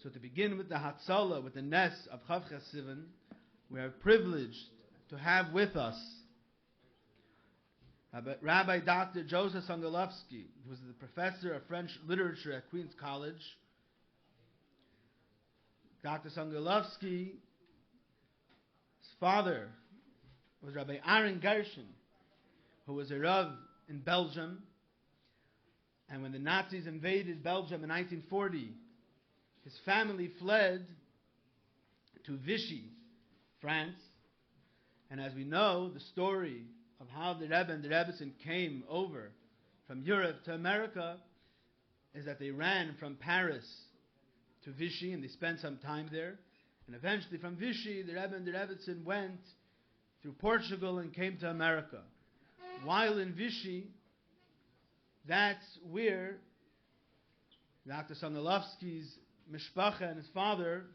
So to begin with the Hatzalah, with the Nes of Chof Sivan, we are privileged to have with us Rabbi Dr. Joseph Sungolowsky, who is the professor of French literature at Queen's College. Dr. Sungolowsky's father was Rabbi Aaron Gershon, who was a Rav in Belgium. And when the Nazis invaded Belgium in 1940, his family fled to Vichy, France. And as we know, the story of how the Rebbe and the Rebbetzin came over from Europe to America is that they ran from Paris to Vichy, and they spent some time there. And eventually from Vichy, the Rebbe and the Rebbetzin went through Portugal and came to America. While in Vichy, that's where Dr. Sungolowsky's mishpacha and his father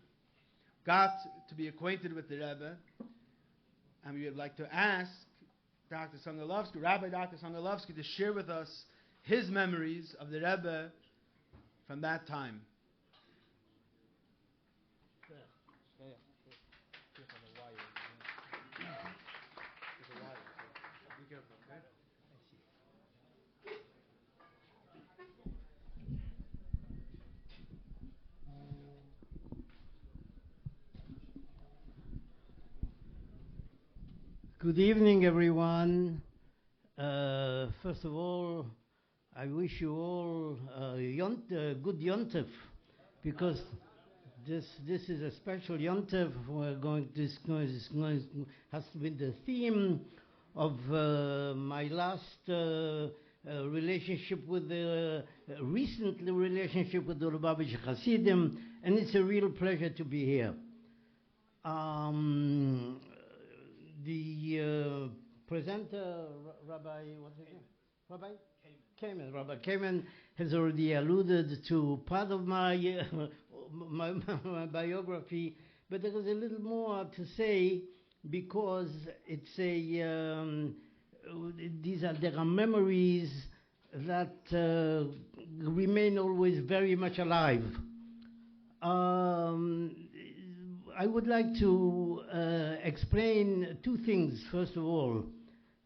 got to be acquainted with the Rebbe. And we would like to ask Dr. Sungolowsky, Rabbi Dr. Sungolowsky, to share with us his memories of the Rebbe from that time. Good evening, everyone. First of all, I wish you all good Yontef, because this is a special Yontef. This has been the theme of my last relationship with the recent relationship with the Lubavitch Hasidim, and it's a real pleasure to be here. The presenter, Rabbi Kamen, has already alluded to part of my biography, but there is a little more to say, because it's there are memories that remain always very much alive. I would like to explain two things. First of all,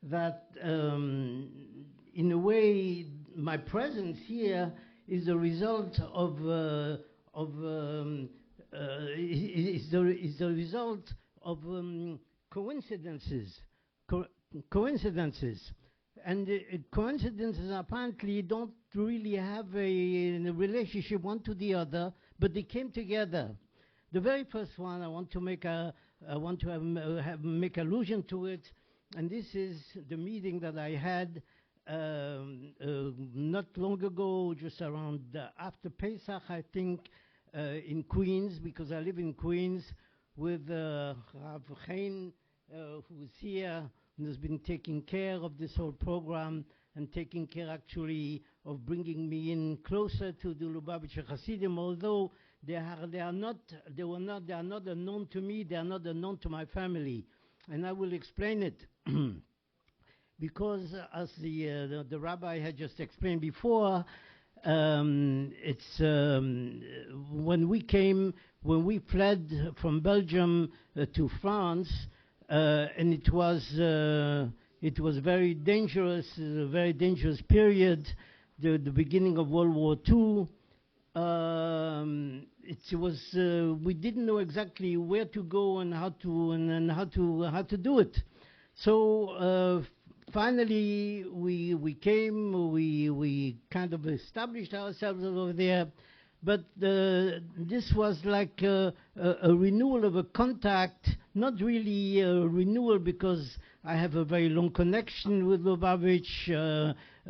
that in a way, my presence here is the result of coincidences. Coincidences, and coincidences apparently don't really have a relationship one to the other, but they came together. The very first one, I want to make make allusion to it, and this is the meeting that I had not long ago, just around after Pesach, I think, in Queens, because I live in Queens, with Rav Chaim, who's here and has been taking care of this whole program and taking care actually of bringing me in closer to the Lubavitcher Hasidim, although they are not unknown to me, they are not unknown to my family, and I will explain it. Because as the rabbi had just explained before, it's when we fled from Belgium to France, and it was very dangerous, a very dangerous period, the beginning of World War II. It was we didn't know exactly where to go and how to do it. So finally we came. We kind of established ourselves over there, but this was like a renewal of a contact. Not really a renewal, because I have a very long connection with Lubavitch.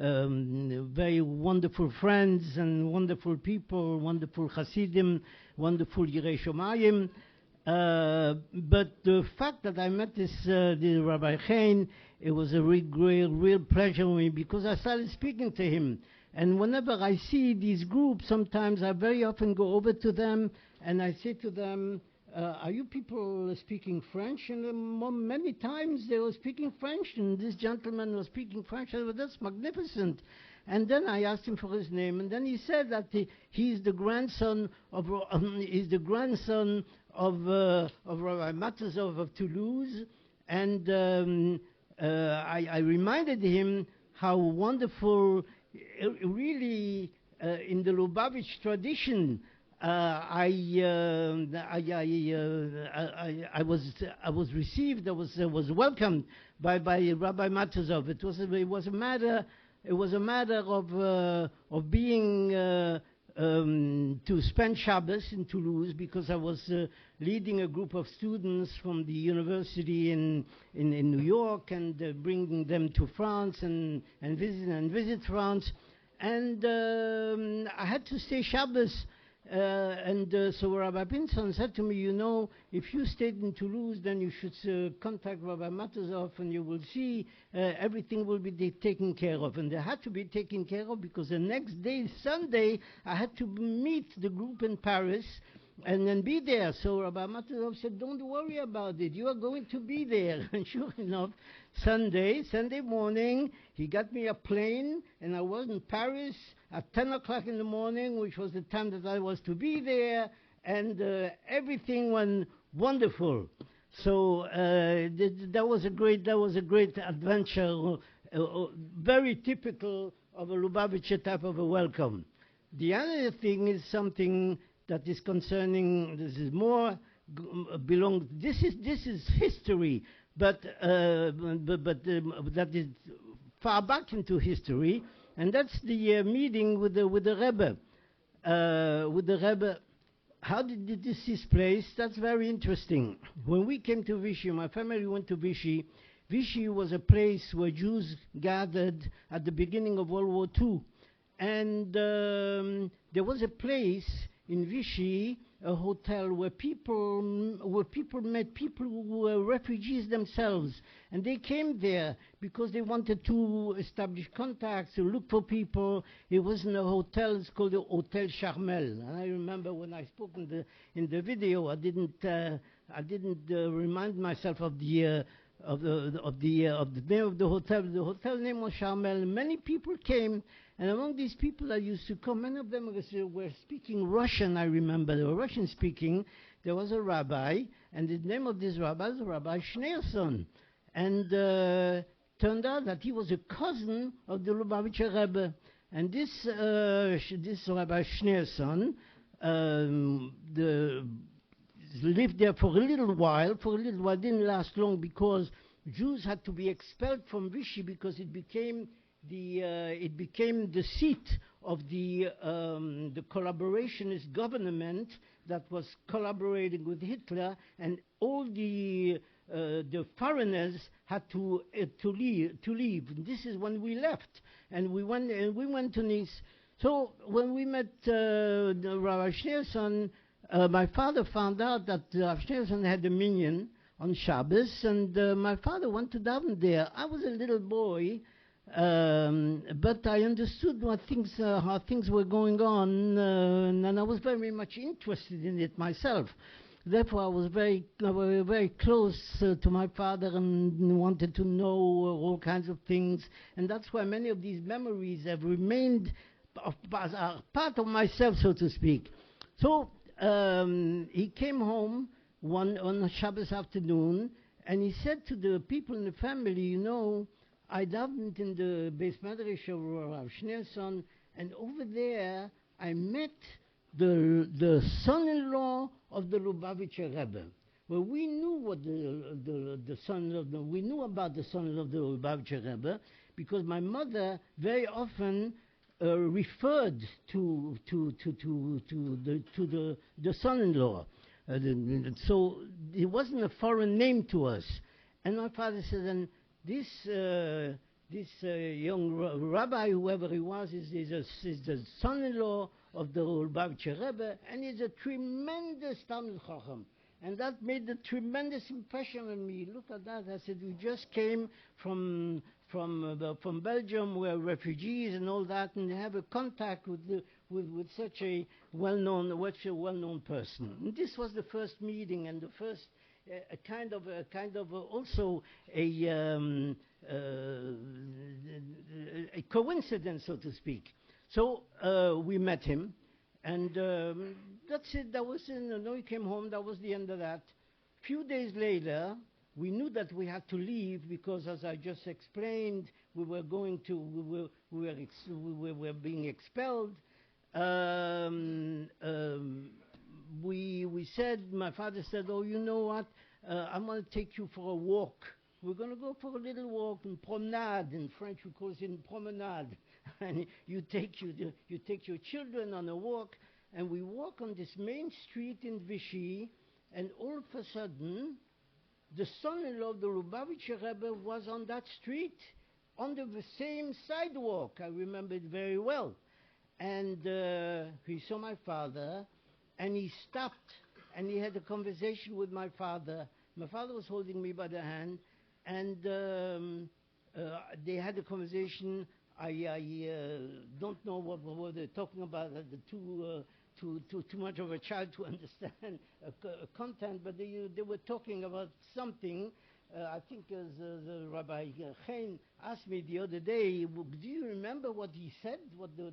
Very wonderful friends and wonderful people, wonderful Hasidim, wonderful Yirei Shomayim. But the fact that I met the Rabbi Chaim, it was a real pleasure for me, because I started speaking to him. And whenever I see these groups, sometimes I very often go over to them and I say to them, are you people speaking French? And many times they were speaking French, and this gentleman was speaking French. I said, well, that's magnificent. And then I asked him for his name, and then he said that he's the grandson of Rabbi Matazov of Toulouse, and I reminded him how wonderful, really, in the Lubavitch tradition, I was received, I was welcomed by Rabbi Matazov. It was a matter of being to spend Shabbos in Toulouse, because I was leading a group of students from the university in New York, and bringing them to France and visit France, and I had to stay Shabbos. So Rabbi Pinson said to me, you know, if you stayed in Toulouse, then you should contact Rabbi Matazov, and you will see everything will be taken care of. And they had to be taken care of, because the next day, Sunday, I had to meet the group in Paris and then be there. So Rabbi Matazov said, don't worry about it, you are going to be there. And sure enough, Sunday morning, he got me a plane, and I was in Paris at 10 o'clock in the morning, which was the time that I was to be there, and everything went wonderful. So that was a great adventure, very typical of a Lubavitcher type of a welcome. The other thing is something that is concerning. This is more This is history, but that is far back into history. And that's the meeting with the Rebbe. How did this take place? That's very interesting. When we came to Vichy, my family went to Vichy. Vichy was a place where Jews gathered at the beginning of World War II. And there was a place in Vichy, a hotel, where people met people who were refugees themselves. And they came there because they wanted to establish contacts, to look for people. It wasn't a hotel, it's called the Hotel Charmel. And I remember when I spoke in the video, I didn't remind myself of the name of the hotel. The hotel name was Charmel. Many people came, and among these people that used to come, many of them were speaking Russian. I remember they were Russian speaking. There was a rabbi, and the name of this rabbi was Rabbi Schneerson, and turned out that he was a cousin of the Lubavitcher Rebbe. And this Rabbi Schneerson lived there for a little while. Didn't last long, because Jews had to be expelled from Vichy, because it became the seat of the collaborationist government that was collaborating with Hitler, and all the foreigners had to leave. And this is when we left, and we went to Nice. So when we met Rabbi Schneerson, my father found out that Rabbi Schneerson had a minyan on Shabbos, and my father went to daven there. I was a little boy, but I understood how things were going on, and I was very much interested in it myself. Therefore, I was very close to my father and wanted to know all kinds of things, and that's why many of these memories have remained are part of myself, so to speak. So he came home on a Shabbos afternoon, and he said to the people in the family, you know, I davened in the Beis Medrash of Rav Schneerson, and over there I met the son-in-law of the Lubavitcher Rebbe. Well, we knew what we knew about the son-in-law of the Lubavitcher Rebbe, because my mother very often referred to the son-in-law. So it wasn't a foreign name to us. And my father said, and this young rabbi, whoever he was, is the son-in-law of the Lubavitcher Rebbe, and he's a tremendous Talmid Chacham. And that made a tremendous impression on me. Look at that. I said, we just came from Belgium, we're refugees and all that, and have a contact with such a well-known person. And this was the first meeting and the first also a coincidence, so to speak. So we met him, and that's it. That was he came home. That was the end of that. Few days later, we knew that we had to leave because, as I just explained, we were being expelled. We said, my father said, "Oh, you know what? I'm going to take you for a walk. We're going to go for a little walk, in promenade. In French, we call it promenade. And you take your children on a walk, and we walk on this main street in Vichy, and all of a sudden, the son-in-law of the Lubavitcher Rebbe was on that street, on the same sidewalk. I remember it very well. And he saw my father, and he stopped, and he had a conversation with my father. My father was holding me by the hand, and they had a conversation. I don't know what they're talking about. Too much of a child to understand content, but they were talking about something. I think the Rabbi Chaim asked me the other day, do you remember what he said, what the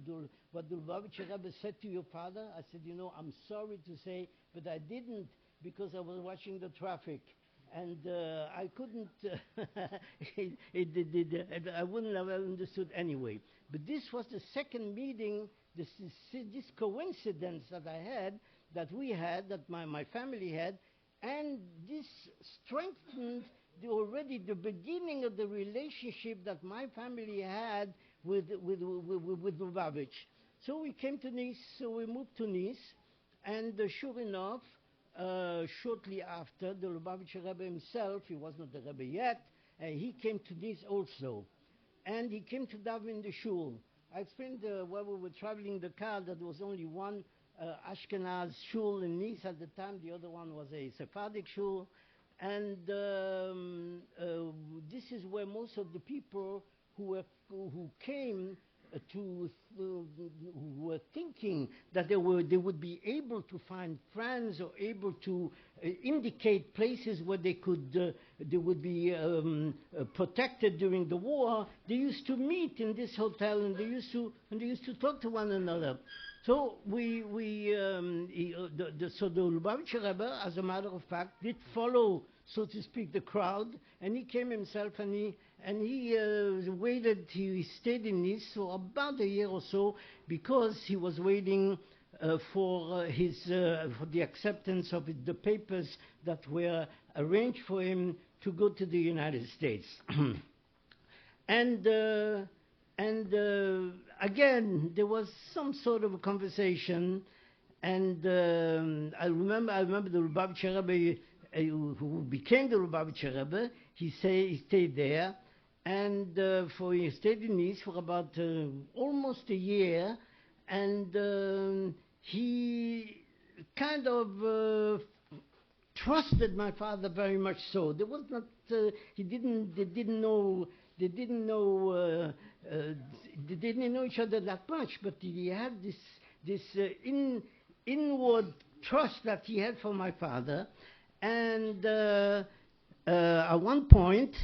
Lubavitcher Rebbe said to your father? I said, I'm sorry to say, but I didn't, because I was watching the traffic. And I couldn't, I wouldn't have understood anyway. But this was the second meeting, this coincidence that my family had, and this strengthened already the beginning of the relationship that my family had with Lubavitch. So we came to Nice, so we moved to Nice, and sure enough, shortly after, the Lubavitcher Rebbe himself, he was not the Rebbe yet, he came to Nice also. And he came to daven in the shul. I explained while we were traveling the car that there was only one Ashkenaz shul in Nice at the time. The other one was a Sephardic shul. And this is where most of the people who came who were thinking that they would be able to find friends or able to indicate places where they would be protected during the war. They used to meet in this hotel, and they used to talk to one another. So the Lubavitcher Rebbe, as a matter of fact, did follow, so to speak, the crowd, and he came himself, and he waited. He stayed in Nice for about a year or so because he was waiting for the acceptance of the papers that were arranged for him to go to the United States. And again, there was some sort of a conversation, and I remember the Lubavitcher Rebbe, who became the Lubavitcher Rebbe. He stayed there, and he stayed in Nice for about almost a year, and he kind of trusted my father very much. So there was not. They didn't know each other that much, but he had this inward trust that he had for my father. And at one point,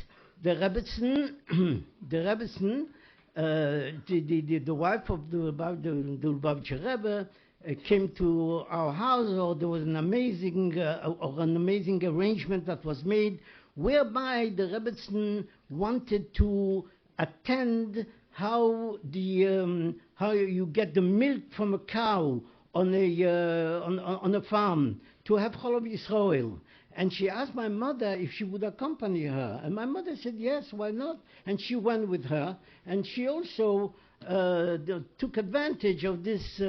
the Rebbetzin, the wife of the Lubavitcher Rebbe, came to our house, or there was an amazing arrangement that was made, whereby the Rebbetzin wanted to attend how you get the milk from a cow on a farm to have Cholov Yisrael. And she asked my mother if she would accompany her, and my mother said yes, why not? And she went with her, and she also took advantage of this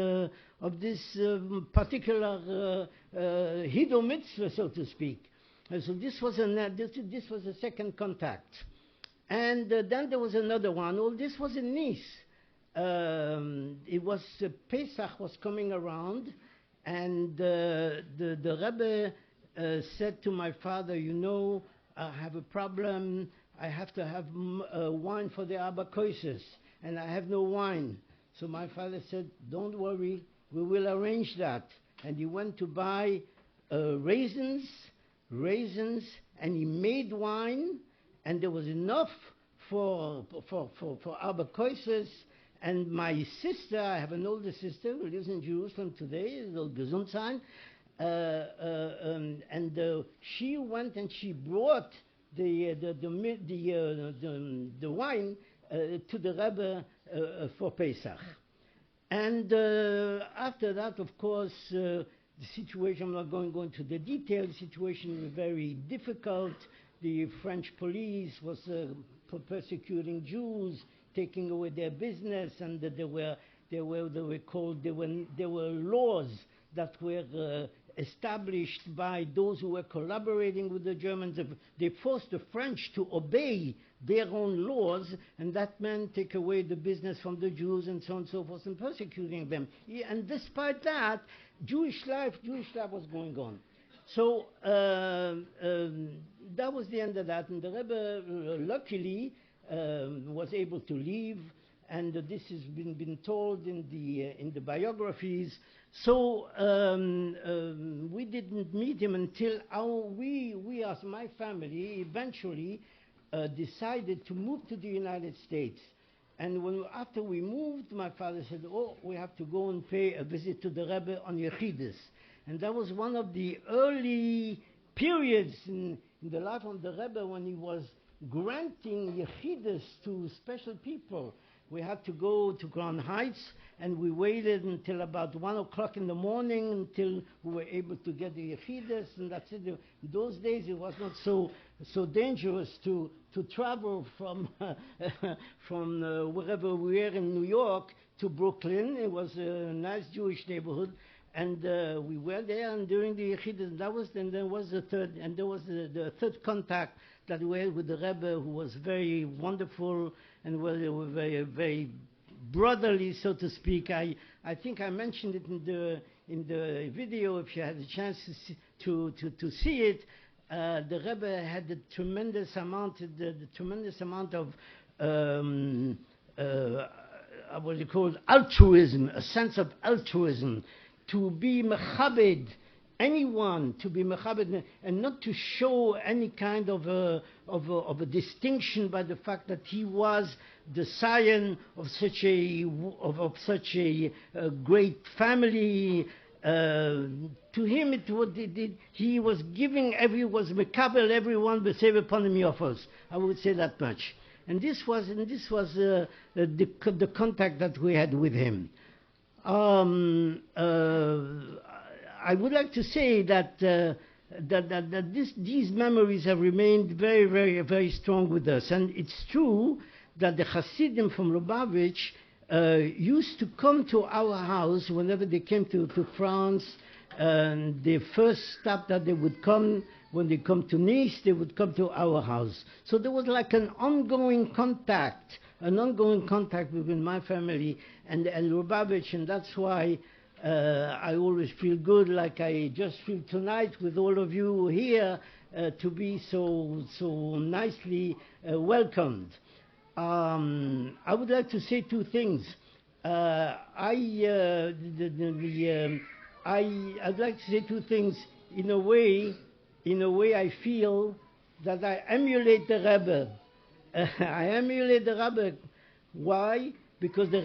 particular Hido mitzvah, so to speak. And so this was a second contact. And then there was another one. Oh, this was in Nice. It was Pesach was coming around, and the Rebbe said to my father, I have a problem. I have to have wine for the Abba Koises, and I have no wine. So my father said, don't worry, we will arrange that. And he went to buy raisins, raisins, and he made wine, and there was enough for our Koises. And my sister, I have an older sister who lives in Jerusalem today, Gesundsein, and she went and she brought the wine to the Rebbe for Pesach. And after that, of course, the situation, I'm not going to go into the details, the situation was very difficult. The French police was persecuting Jews, taking away their business, and there were laws that were established by those who were collaborating with the Germans. They forced the French to obey their own laws, and that meant take away the business from the Jews and so on and so forth, and persecuting them. And despite that, Jewish life was going on. So that was the end of that, and the Rebbe luckily was able to leave, and this has been told in the biographies. So we didn't meet him until we as my family eventually decided to move to the United States. And after we moved, my father said, "Oh, we have to go and pay a visit to the Rebbe on Yechidus." And that was one of the early periods in the life of the Rebbe when he was granting Yechidus to special people. We had to go to Crown Heights, and we waited until about 1 o'clock in the morning until we were able to get the Yechidus, and that's it. In those days, it was not so dangerous to travel from wherever we were in New York to Brooklyn. It was a nice Jewish neighborhood. And we were there, and during the Yechidus, there was the third contact that we had with the Rebbe, who was very wonderful and was very, very brotherly, so to speak. I think I mentioned it in the video. If you had a chance to see it, the Rebbe had a tremendous amount of what you call altruism, a sense of altruism. To be mechabed, anyone to be mechabed, and not to show any kind of a distinction by the fact that he was the scion of such a great family. To him, he was giving was mekabel everyone b'sev upon him offers. I would say that much. And this was the contact that we had with him. I would like to say that these memories have remained very, very, very strong with us. And it's true that the Hasidim from Lubavitch used to come to our house whenever they came to France. And the first stop that they would come, when they come to Nice, they would come to our house. So there was like an ongoing contact between my family and Lubavitch, and that's why I always feel good, like I just feel tonight with all of you here, to be so nicely welcomed. I would like to say two things. I'd like to say two things. In a way, I feel that I emulate the Rebbe. I emulate the Rebbe. Why? Because the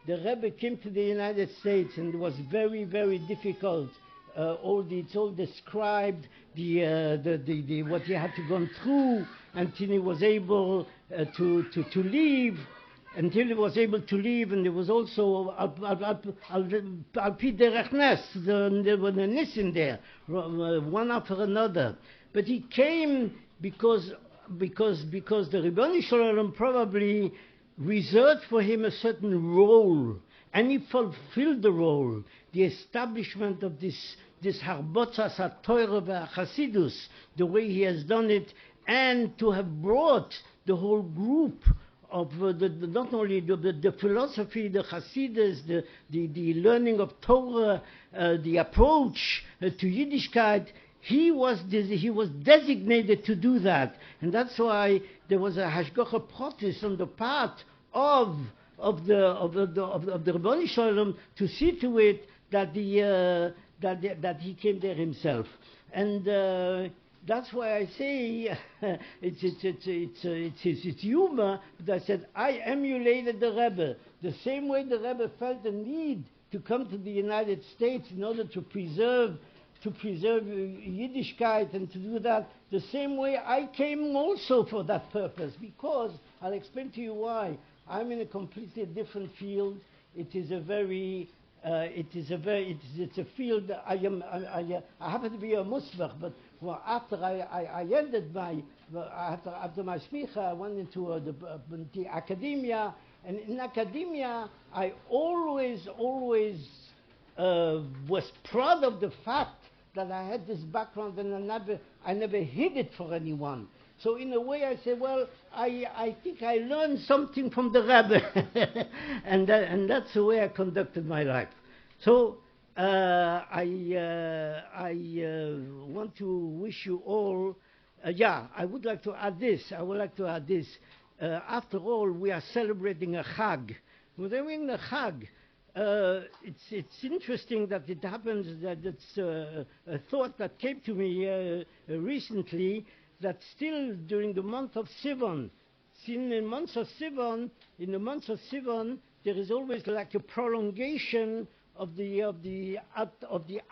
Rebbe came to the United States, and it was very, very difficult. It's all described, what he had to go through until he was able to leave. Until he was able to leave, and there was also Alpi Derech Nes, there were the Nis in there, one after another. But he came because the Ribbon Shalom probably reserved for him a certain role, and he fulfilled the role, the establishment of this Harbotzas HaTorah VeHaChasidus, the way he has done it, and to have brought the whole group of not only the philosophy, the Hasidus, the learning of Torah, the approach to Yiddishkeit. He was designated to do that, and that's why there was a hashgacha protest on the part of the Rebbetzin Shalom to see to it that that he came there himself. And that's why I say it's humor. But I said I emulated the Rebbe the same way the Rebbe felt the need to come to the United States in order to preserve Yiddishkeit and to do that. The same way I came also for that purpose, because I'll explain to you why. I'm in a completely different field. It's a field that I happen to be a Muslim, but after I ended after my speaker, I went into the academia, and in academia I always was proud of the fact that I had this background, and I never hid it for anyone. So in a way I said, well, I think I learned something from the Rebbe, and that's the way I conducted my life. So I want to wish you all, I would like to add this. After all, we are celebrating a Chag. We're doing a Chag. It's interesting that it happens that it's a thought that came to me recently, that still during the month of Sivan, in the month of Sivan, there is always like a prolongation of the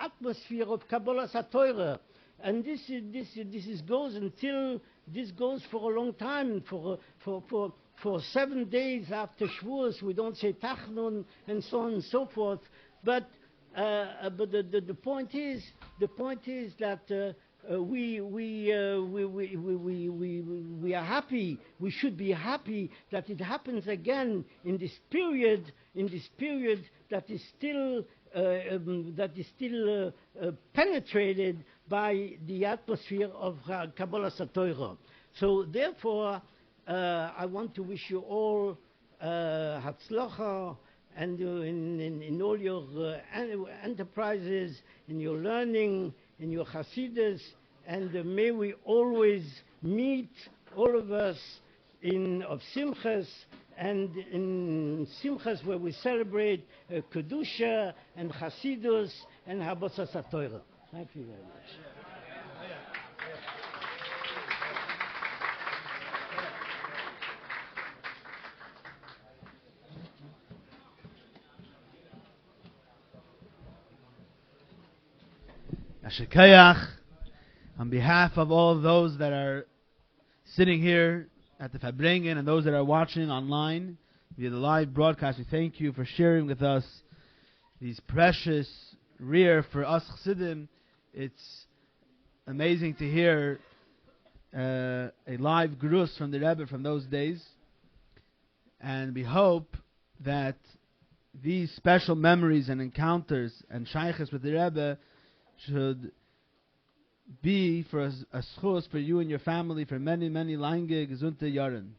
atmosphere of Kabbalah Satorah, and this goes for a long time, for 7 days after Shavuos. We don't say Tachnun and so on and so forth, but the point is that we are happy. We should be happy that it happens again in this period that is still penetrated by the atmosphere of Kabbalah Satorah. So therefore, I want to wish you all Hatzlacha, and in all your enterprises, in your learning, in your Hasidus, and may we always meet, all of us, of Simchas, and in Simchas where we celebrate Kedusha and Hasidus and Habosas HaTorah. Thank you very much. Ashikayach, on behalf of all of those that are sitting here at the Farbrengen and those that are watching online via the live broadcast, we thank you for sharing with us these precious rear for us Chassidim. It's amazing to hear a live grus from the Rebbe from those days, and we hope that these special memories and encounters and shaykhs with the Rebbe should be for a schus for you and your family for many, many lange, gesunte Jahren.